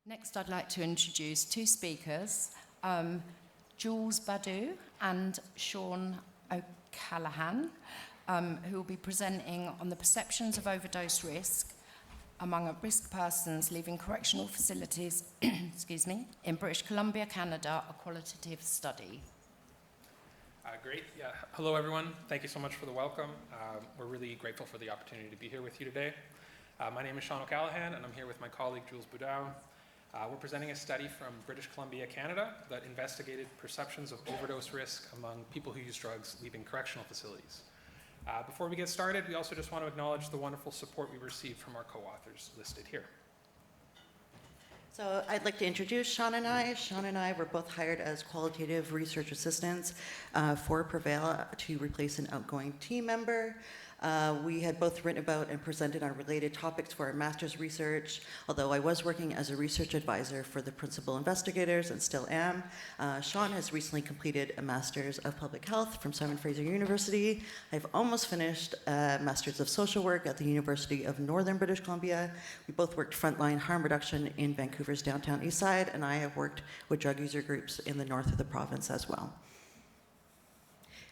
Next, I'd like to introduce two speakers, Juls Budau and Sean O'Callaghan, who will be presenting on the perceptions of overdose risk among at-risk persons leaving correctional facilities excuse me, in British Columbia, Canada, a qualitative study. Great. Yeah. Hello, everyone. Thank you so much for the welcome. We're really grateful for the opportunity to be here with you today. My name is Sean O'Callaghan, and I'm here with my colleague, Juls Budau. We're presenting a study from British Columbia, Canada, that investigated perceptions of overdose risk among people who use drugs leaving correctional facilities. Before we get started, we also just want to acknowledge the wonderful support we received from our co-authors listed here. So I'd like to introduce Sean and I. Sean and I were both hired as qualitative research assistants for Prevail to replace an outgoing team member. We had both written about and presented on related topics for our master's research, although I was working as a research advisor for the principal investigators and still am. Sean has recently completed a Master's of Public Health from Simon Fraser University. I've almost finished a Master's of Social Work at the University of Northern British Columbia. We both worked frontline harm reduction in Vancouver's downtown east side, and I have worked with drug user groups in the north of the province as well.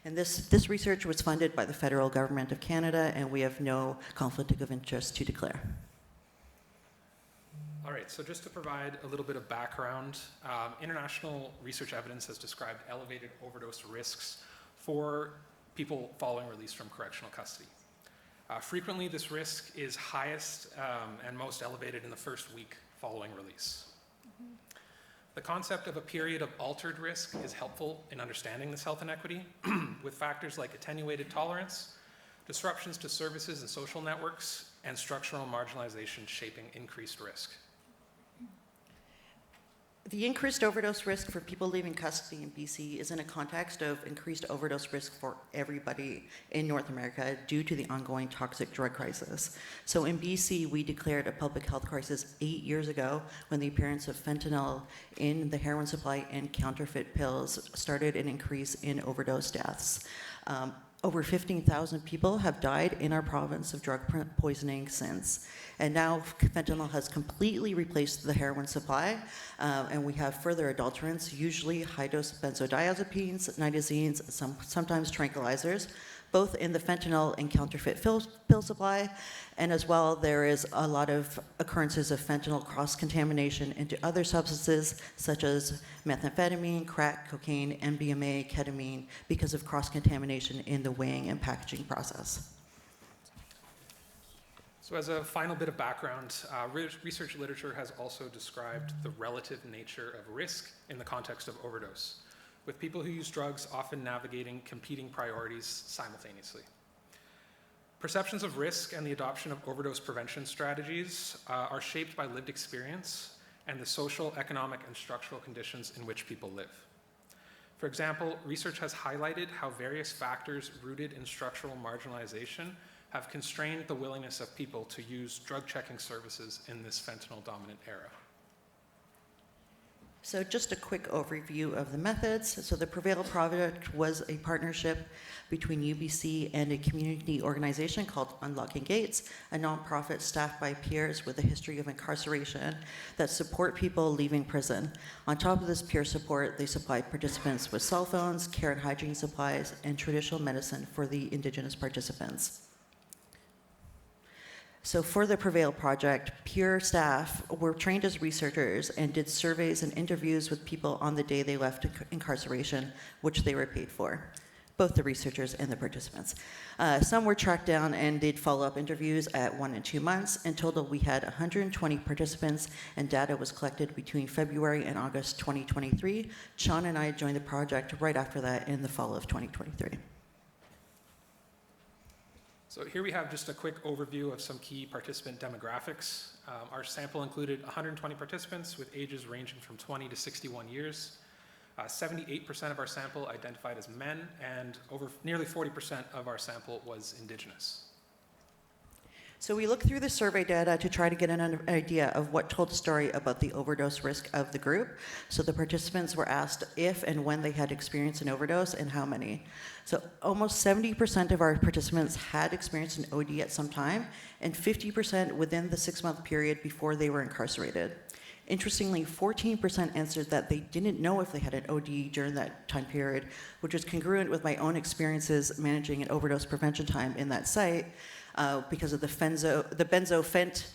And this research was funded by the federal government of Canada, and we have no conflict of interest to declare. All right, so just to provide a little bit of background, international research evidence has described elevated overdose risks for people following release from correctional custody. Frequently, this risk is highest and most elevated in the first week following release. The concept of a period of altered risk is helpful in understanding this health inequity, with factors like attenuated tolerance, disruptions to services and social networks, and structural marginalization shaping increased risk. The increased overdose risk for people leaving custody in BC is in a context of increased overdose risk for everybody in North America due to the ongoing toxic drug crisis. So in BC, we declared a public health crisis 8 years ago when the appearance of fentanyl in the heroin supply and counterfeit pills started an increase in overdose deaths. Over 15,000 people have died in our province of drug poisoning since. And now fentanyl has completely replaced the heroin supply, and we have further adulterants, usually high-dose benzodiazepines, nitazenes, sometimes tranquilizers, both in the fentanyl and counterfeit pill supply, and as well there is a lot of occurrences of fentanyl cross-contamination into other substances such as methamphetamine, crack, cocaine, MDMA, ketamine, because of cross-contamination in the weighing and packaging process. So as a final bit of background, research literature has also described the relative nature of risk in the context of overdose, with people who use drugs often navigating competing priorities simultaneously. Perceptions of risk and the adoption of overdose prevention strategies are shaped by lived experience and the social, economic, and structural conditions in which people live. For example, research has highlighted how various factors rooted in structural marginalization have constrained the willingness of people to use drug checking services in this fentanyl-dominant era. So just a quick overview of the methods. So the Prevail project was a partnership between UBC and a community organization called Unlocking Gates, a nonprofit staffed by peers with a history of incarceration that support people leaving prison. On top of this peer support, they supply participants with cell phones, care and hygiene supplies, and traditional medicine for the Indigenous participants. So for the Prevail project, peer staff were trained as researchers and did surveys and interviews with people on the day they left incarceration, which they were paid for, both the researchers and the participants. Some were tracked down and did follow-up interviews at 1 and 2 months. In total, we had 120 participants, and data was collected between February and August 2023. Sean and I joined the project right after that in the fall of 2023. So here we have just a quick overview of some key participant demographics. Our sample included 120 participants with ages ranging from 20 to 61 years. 78% of our sample identified as men, and nearly 40% of our sample was Indigenous. So we looked through the survey data to try to get an idea of what told the story about the overdose risk of the group. So the participants were asked if and when they had experienced an overdose and how many. So almost 70% of our participants had experienced an OD at some time, and 50% within the 6-month period before they were incarcerated. Interestingly, 14% answered that they didn't know if they had an OD during that time period, which was congruent with my own experiences managing an overdose prevention time in that site because of the benzofent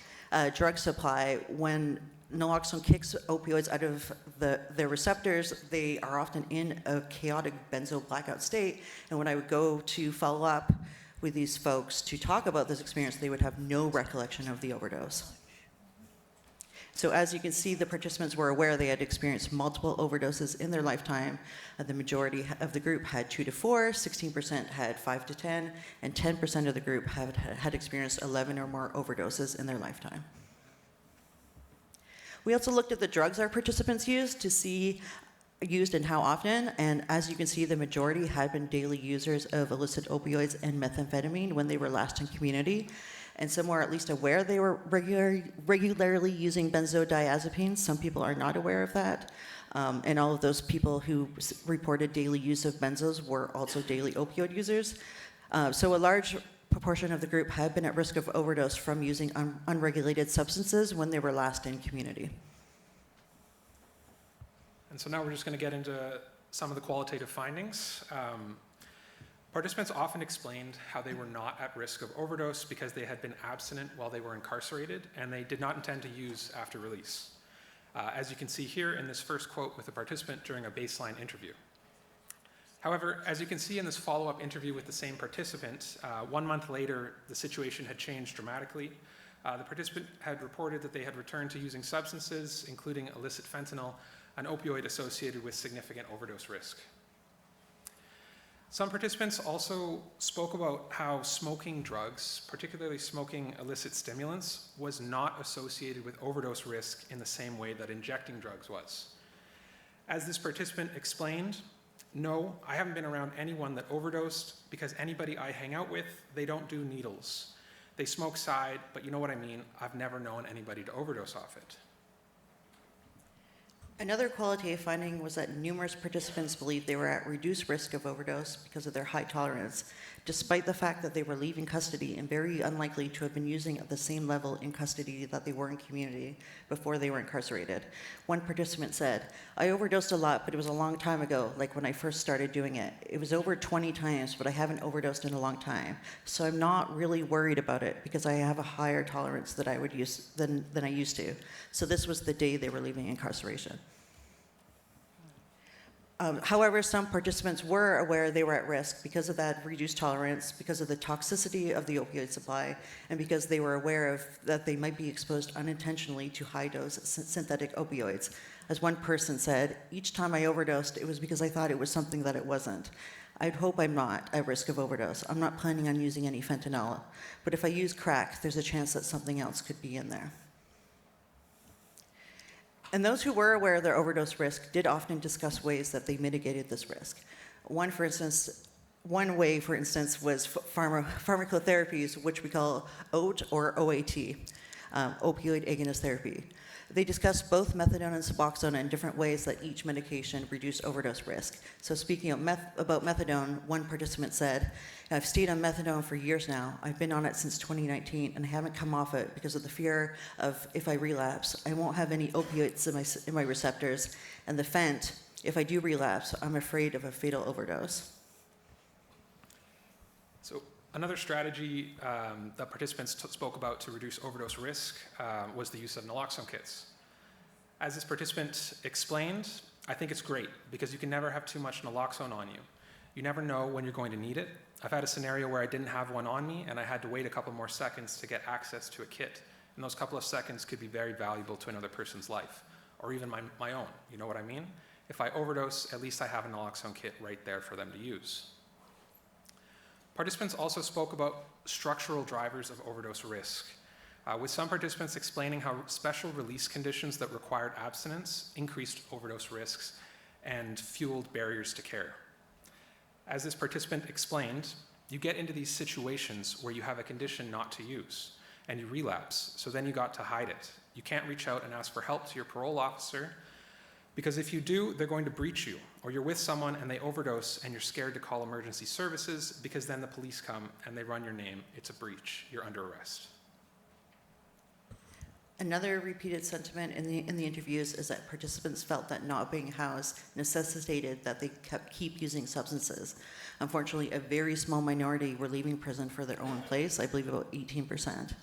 drug supply. When naloxone kicks opioids out of their receptors, they are often in a chaotic benzo blackout state. And when I would go to follow up with these folks to talk about this experience, they would have no recollection of the overdose. So as you can see, the participants were aware they had experienced multiple overdoses in their lifetime. The majority of the group had 2 to 4, 16% had 5 to 10, and 10% of the group had experienced 11 or more overdoses in their lifetime. We also looked at the drugs our participants used and how often, and as you can see, the majority had been daily users of illicit opioids and methamphetamine when they were last in community. And some were at least aware they were regularly using benzodiazepines. Some people are not aware of that. And all of those people who reported daily use of benzos were also daily opioid users. So a large proportion of the group had been at risk of overdose from using unregulated substances when they were last in community. And so now we're just going to get into some of the qualitative findings. Participants often explained how they were not at risk of overdose because they had been abstinent while they were incarcerated and they did not intend to use after release. As you can see here in this first quote with the participant during a baseline interview. However, as you can see in this follow-up interview with the same participant, 1 month later, the situation had changed dramatically. The participant had reported that they had returned to using substances, including illicit fentanyl, an opioid associated with significant overdose risk. Some participants also spoke about how smoking drugs, particularly smoking illicit stimulants, was not associated with overdose risk in the same way that injecting drugs was. As this participant explained, no, I haven't been around anyone that overdosed because anybody I hang out with, they don't do needles. They smoke side, but you know what I mean, I've never known anybody to overdose off it. Another qualitative finding was that numerous participants believed they were at reduced risk of overdose because of their high tolerance, despite the fact that they were leaving custody and very unlikely to have been using at the same level in custody that they were in community before they were incarcerated. One participant said, I overdosed a lot, but it was a long time ago, like when I first started doing it. It was over 20 times, but I haven't overdosed in a long time. So I'm not really worried about it because I have a higher tolerance that I would use than I used to. So this was the day they were leaving incarceration. However, some participants were aware they were at risk because of that reduced tolerance, because of the toxicity of the opioid supply, and because they were aware of that they might be exposed unintentionally to high-dose synthetic opioids. As one person said, each time I overdosed, it was because I thought it was something that it wasn't. I'd hope I'm not at risk of overdose. I'm not planning on using any fentanyl. But if I use crack, there's a chance that something else could be in there. And those who were aware of their overdose risk did often discuss ways that they mitigated this risk. One way, for instance, was pharmacotherapies, which we call OAT or OAT, opioid agonist therapy. They discussed both methadone and Suboxone in different ways that each medication reduced overdose risk. So speaking of about methadone, one participant said, I've stayed on methadone for years now. I've been on it since 2019, and I haven't come off it because of the fear of if I relapse, I won't have any opioids in my receptors. And the fent, if I do relapse, I'm afraid of a fatal overdose. So another strategy that participants spoke about to reduce overdose risk was the use of naloxone kits. As this participant explained, I think it's great because you can never have too much naloxone on you. You never know when you're going to need it. I've had a scenario where I didn't have one on me and I had to wait a couple more seconds to get access to a kit. And those couple of seconds could be very valuable to another person's life, or even my own, you know what I mean? If I overdose, at least I have a naloxone kit right there for them to use. Participants also spoke about structural drivers of overdose risk, with some participants explaining how special release conditions that required abstinence increased overdose risks and fueled barriers to care. As this participant explained, you get into these situations where you have a condition not to use and you relapse, so then you got to hide it. You can't reach out and ask for help to your parole officer because if you do, they're going to breach you, or you're with someone and they overdose and you're scared to call emergency services because then the police come and they run your name. It's a breach. You're under arrest. Another repeated sentiment in the interviews is that participants felt that not being housed necessitated that they keep using substances. Unfortunately, a very small minority were leaving prison for their own place, I believe about 18%.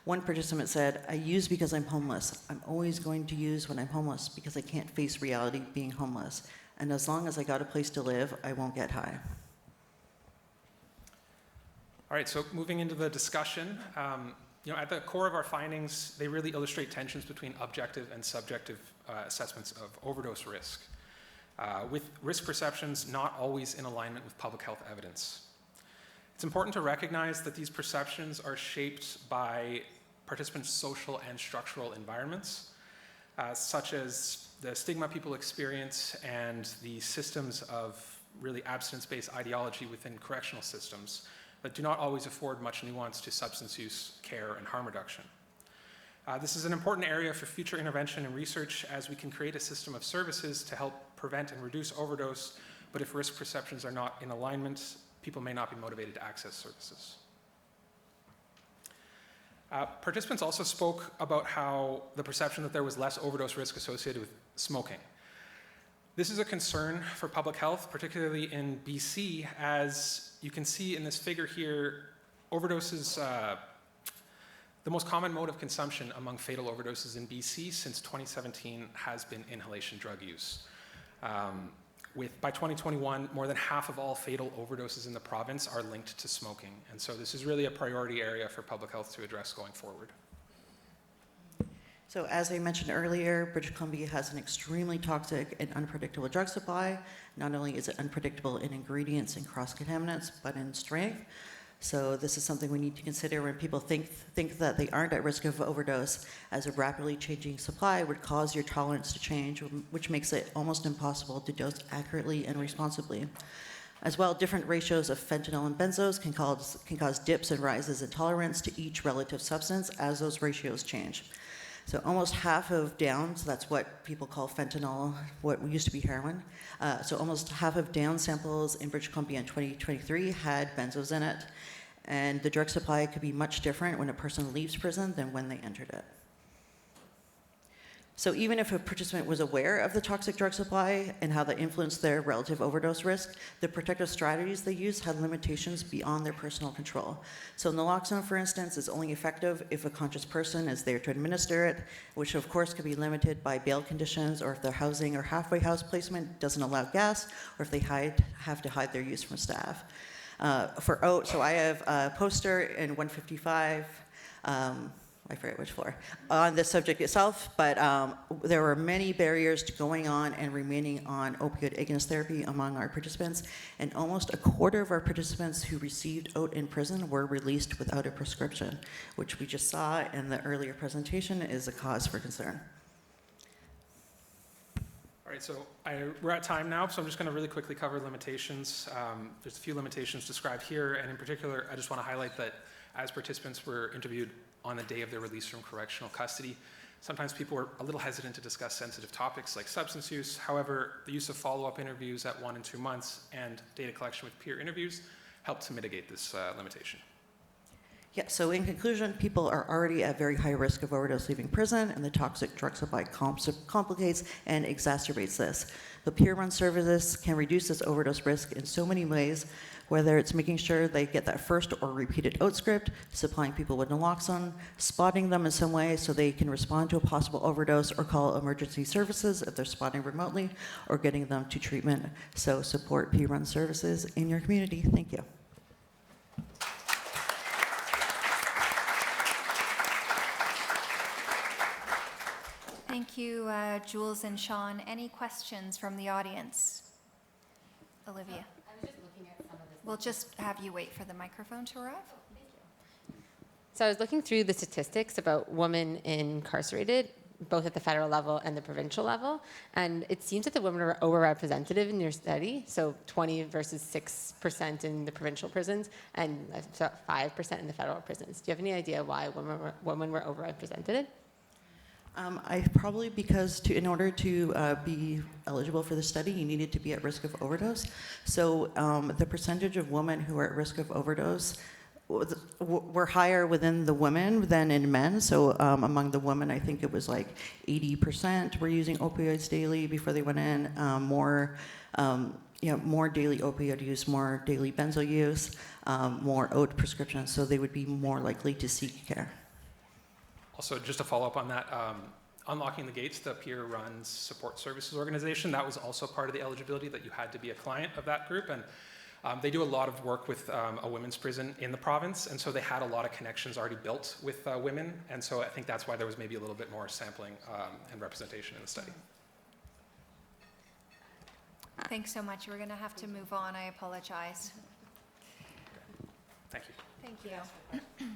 One participant said, "I use because I'm homeless. I'm always going to use when I'm homeless because I can't face reality being homeless. And as long as I got a place to live, I won't get high." All right, so moving into the discussion, at the core of our findings, they really illustrate tensions between objective and subjective assessments of overdose risk, with risk perceptions not always in alignment with public health evidence. It's important to recognize that these perceptions are shaped by participants' social and structural environments, such as the stigma people experience and the systems of really abstinence-based ideology within correctional systems that do not always afford much nuance to substance use, care, and harm reduction. This is an important area for future intervention and research as we can create a system of services to help prevent and reduce overdose, but if risk perceptions are not in alignment, people may not be motivated to access services. Participants also spoke about how the perception that there was less overdose risk associated with smoking. This is a concern for public health, particularly in BC, as you can see in this figure here, overdoses, the most common mode of consumption among fatal overdoses in BC since 2017 has been inhalation drug use. By 2021, more than half of all fatal overdoses in the province are linked to smoking. And so this is really a priority area for public health to address going forward. So as I mentioned earlier, British Columbia has an extremely toxic and unpredictable drug supply. Not only is it unpredictable in ingredients and cross-contaminants, but in strength. So this is something we need to consider when people think that they aren't at risk of overdose, as a rapidly changing supply would cause your tolerance to change, which makes it almost impossible to dose accurately and responsibly. As well, different ratios of fentanyl and benzos can cause dips and rises in tolerance to each relative substance as those ratios change. So almost half of downs, that's what people call fentanyl, what used to be heroin. So almost half of down samples in British Columbia in 2023 had benzos in it. And the drug supply could be much different when a person leaves prison than when they entered it. So even if a participant was aware of the toxic drug supply and how that influenced their relative overdose risk, the protective strategies they used had limitations beyond their personal control. So naloxone, for instance, is only effective if a conscious person is there to administer it, which of course could be limited by bail conditions, or if their housing or halfway house placement doesn't allow gas, or if they have to hide their use from staff. For OAT, so I have a poster in 155, I forget which floor, on this subject itself, but there were many barriers to going on and remaining on opioid agonist therapy among our participants, and almost a quarter of our participants who received OAT in prison were released without a prescription, which we just saw in the earlier presentation is a cause for concern. All right, so we're at time now, so I'm just going to really quickly cover limitations. There's a few limitations described here, and in particular, I just want to highlight that as participants were interviewed on the day of their release from correctional custody, sometimes people were a little hesitant to discuss sensitive topics like substance use. However, the use of follow-up interviews at 1 and 2 months and data collection with peer interviews helped to mitigate this limitation. Yeah, so in conclusion, people are already at very high risk of overdose leaving prison, and the toxic drug supply complicates and exacerbates this. The peer-run services can reduce this overdose risk in so many ways, whether it's making sure they get that first or repeated OAT script, supplying people with naloxone, spotting them in some way so they can respond to a possible overdose or call emergency services if they're spotting remotely, or getting them to treatment. So support peer-run services in your community. Thank you. Thank you, Jules and Sean. Any questions from the audience? Olivia. I was just looking at some of this. We'll just have you wait for the microphone to arrive. So I was looking through the statistics about women incarcerated, both at the federal level and the provincial level, and it seems that the women are overrepresented in your study, so 20 versus 6% in the provincial prisons, and 5% in the federal prisons. Do you have any idea why women were overrepresented? Because in order to be eligible for the study, you needed to be at risk of overdose. So the percentage of women who are at risk of overdose were higher within the women than in men. So among the women, I think it was like 80% were using opioids daily before they went in. More daily opioid use, more daily benzo use, more OAT prescriptions. So they would be more likely to seek care. Also, just to follow up on that, Unlocking the Gates, the peer-run support services organization, that was also part of the eligibility, that you had to be a client of that group. And they do a lot of work with a women's prison in the province, and so they had a lot of connections already built with women, and so I think that's why there was maybe a little bit more sampling and representation in the study. Thanks so much. We're going to have to move on. I apologize. Thank you. Thank you.